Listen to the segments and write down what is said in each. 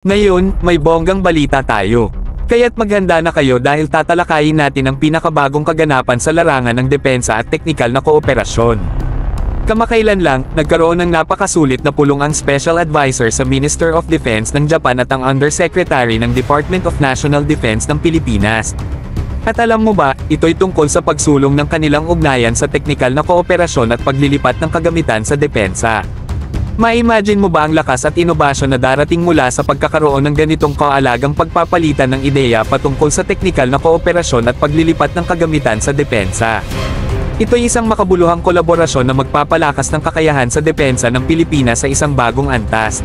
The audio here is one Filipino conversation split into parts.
Ngayon, may bonggang balita tayo. Kaya't maghanda na kayo dahil tatalakayin natin ang pinakabagong kaganapan sa larangan ng depensa at teknikal na kooperasyon. Kamakailan lang, nagkaroon ng napakasulit na pulong ang Special Advisor sa Minister of Defense ng Japan at ang Undersecretary ng Department of National Defense ng Pilipinas. At alam mo ba, ito'y tungkol sa pagsulong ng kanilang ugnayan sa teknikal na kooperasyon at paglilipat ng kagamitan sa depensa. Ma-imagine mo ba ang lakas at inobasyon na darating mula sa pagkakaroon ng ganitong kaalagang pagpapalitan ng ideya patungkol sa teknikal na kooperasyon at paglilipat ng kagamitan sa depensa? Ito'y isang makabuluhang kolaborasyon na magpapalakas ng kakayahan sa depensa ng Pilipinas sa isang bagong antas.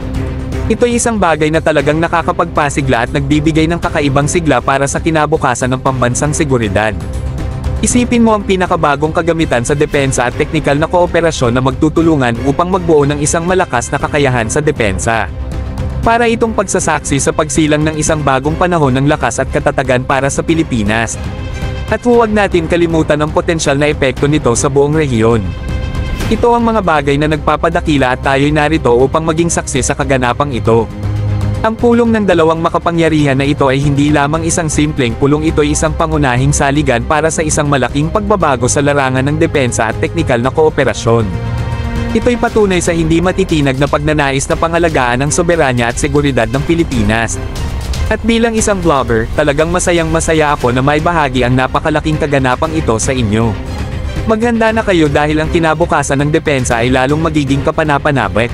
Ito'y isang bagay na talagang nakakapagpasigla at nagbibigay ng kakaibang sigla para sa kinabukasan ng pambansang seguridad. Isipin mo ang pinakabagong kagamitan sa depensa at teknikal na kooperasyon na magtutulungan upang magbuo ng isang malakas na kakayahan sa depensa. Para itong pagsasaksi sa pagsilang ng isang bagong panahon ng lakas at katatagan para sa Pilipinas. At huwag natin kalimutan ang potensyal na epekto nito sa buong rehiyon. Ito ang mga bagay na nagpapadakila at tayo'y narito upang maging saksi sa kaganapang ito. Ang pulong ng dalawang makapangyarihan na ito ay hindi lamang isang simpleng pulong, ito'y isang pangunahing saligan para sa isang malaking pagbabago sa larangan ng depensa at teknikal na kooperasyon. Ito'y patunay sa hindi matitinag na pagnanais na pangalagaan ang soberanya at seguridad ng Pilipinas. At bilang isang vlogger, talagang masayang-masaya ako na maibahagi ang napakalaking kaganapang ito sa inyo. Maghanda na kayo dahil ang kinabukasan ng depensa ay lalong magiging kapanapanabik.